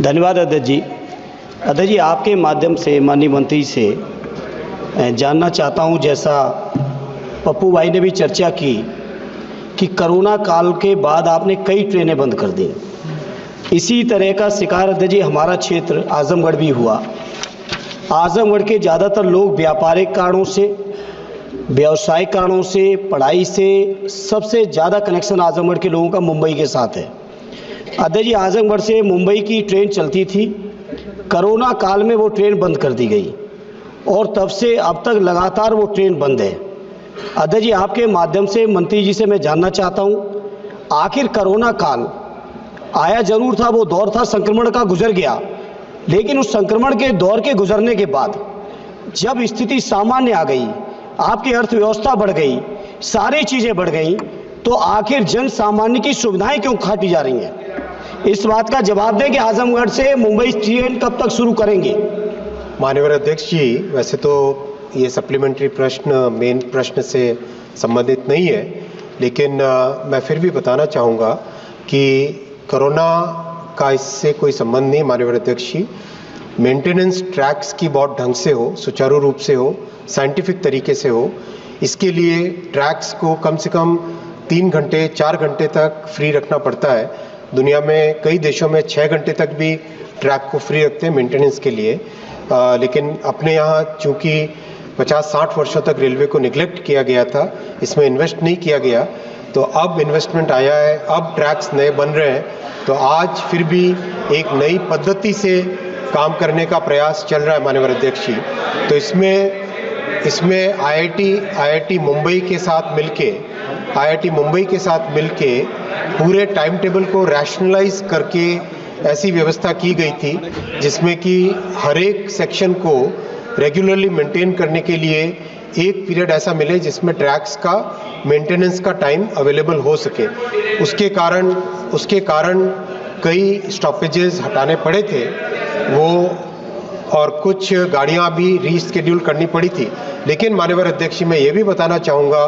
धन्यवाद अध्यक्ष जी। अध्यक्ष जी, आपके माध्यम से माननीय मंत्री से जानना चाहता हूं, जैसा पप्पू भाई ने भी चर्चा की कि कोरोना काल के बाद आपने कई ट्रेनें बंद कर दी। इसी तरह का शिकार अध्यक्ष जी हमारा क्षेत्र आजमगढ़ भी हुआ। आजमगढ़ के ज़्यादातर लोग व्यापारिक कारणों से, व्यावसायिक कारणों से, पढ़ाई से सबसे ज़्यादा कनेक्शन आजमगढ़ के लोगों का मुंबई के साथ है। अध्यक्ष जी, आजमगढ़ से मुंबई की ट्रेन चलती थी, कोरोना काल में वो ट्रेन बंद कर दी गई और तब से अब तक लगातार वो ट्रेन बंद है। अध्यक्ष जी, आपके माध्यम से मंत्री जी से मैं जानना चाहता हूँ, आखिर कोरोना काल आया जरूर था, वो दौर था, संक्रमण का गुजर गया, लेकिन उस संक्रमण के दौर के गुजरने के बाद जब स्थिति सामान्य आ गई, आपकी अर्थव्यवस्था बढ़ गई, सारी चीज़ें बढ़ गई, तो आखिर जन सामान्य की सुविधाएं क्यों काटी जा रही हैं? इस बात का जवाब दें कि आजमगढ़ से मुंबई ट्रेन कब तक शुरू करेंगे? माननीय अध्यक्ष जी, वैसे तो ये सप्लीमेंट्री प्रश्न मेन प्रश्न से संबंधित नहीं है, लेकिन मैं फिर भी बताना चाहूँगा कि कोरोना का इससे कोई संबंध नहीं। माननीय अध्यक्ष जी, मेंटेनेंस ट्रैक्स की बहुत ढंग से हो, सुचारू रूप से हो, साइंटिफिक तरीके से हो, इसके लिए ट्रैक्स को कम से कम 3 घंटे 4 घंटे तक फ्री रखना पड़ता है। दुनिया में कई देशों में 6 घंटे तक भी ट्रैक को फ्री रखते हैं मेंटेनेंस के लिए, लेकिन अपने यहाँ चूँकि 50-60 वर्षों तक रेलवे को निगलेक्ट किया गया था, इसमें इन्वेस्ट नहीं किया गया, तो अब इन्वेस्टमेंट आया है, अब ट्रैक्स नए बन रहे हैं, तो आज फिर भी एक नई पद्धति से काम करने का प्रयास चल रहा है माननीय अध्यक्ष जी। तो इसमें आईआईटी मुंबई के साथ मिलके पूरे टाइम टेबल को रैशनलाइज करके ऐसी व्यवस्था की गई थी जिसमें कि हर एक सेक्शन को रेगुलरली मेंटेन करने के लिए एक पीरियड ऐसा मिले जिसमें ट्रैक्स का मेंटेनेंस का टाइम अवेलेबल हो सके। उसके कारण कई स्टॉपेजेस हटाने पड़े थे वो, और कुछ गाड़ियां भी रीशेड्यूल करनी पड़ी थी। लेकिन माननीय अध्यक्ष जी, मैं ये भी बताना चाहूँगा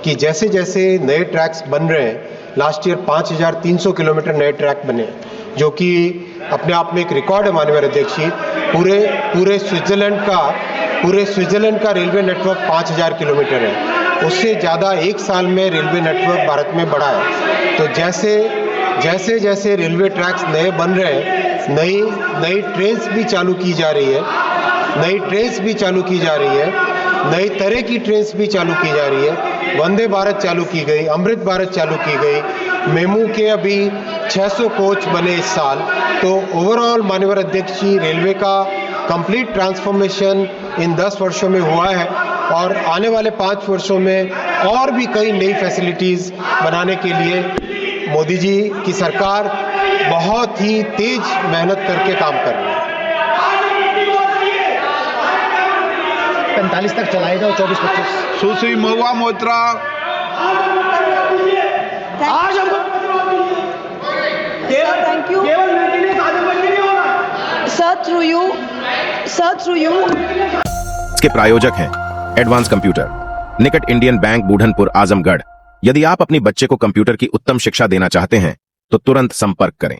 कि जैसे जैसे नए ट्रैक्स बन रहे हैं, लास्ट ईयर 5300 किलोमीटर नए ट्रैक बने, जो कि अपने आप में एक रिकॉर्ड है माननीय अध्यक्ष जी। पूरे स्विट्जरलैंड का रेलवे नेटवर्क 5000 किलोमीटर है, उससे ज़्यादा एक साल में रेलवे नेटवर्क भारत में बढ़ा है। तो जैसे रेलवे ट्रैक्स नए बन रहे हैं, नई ट्रेन्स भी चालू की जा रही है, नई तरह की ट्रेन्स भी चालू की जा रही है। वंदे भारत चालू की गई, अमृत भारत चालू की गई, मेमू के अभी 600 कोच बने इस साल। तो ओवरऑल माननीय अध्यक्ष जी, रेलवे का कंप्लीट ट्रांसफॉर्मेशन इन 10 वर्षों में हुआ है और आने वाले 5 वर्षों में और भी कई नई फैसिलिटीज़ बनाने के लिए मोदी जी की सरकार बहुत ही तेज मेहनत करके काम कर रही है। 45 तक चलाएगा और 24-25 सुश्री महुआ मोइत्रा। आज हम थैंक यू केवल मेंटेनेंस आजमगढ़ के लिए हो रहा। सर, थ्रू यू इसके प्रायोजक हैं एडवांस कंप्यूटर, निकट इंडियन बैंक, बूढ़नपुर, आजमगढ़। यदि आप अपनी बच्चे को कंप्यूटर की उत्तम शिक्षा देना चाहते हैं तो तुरंत संपर्क करें।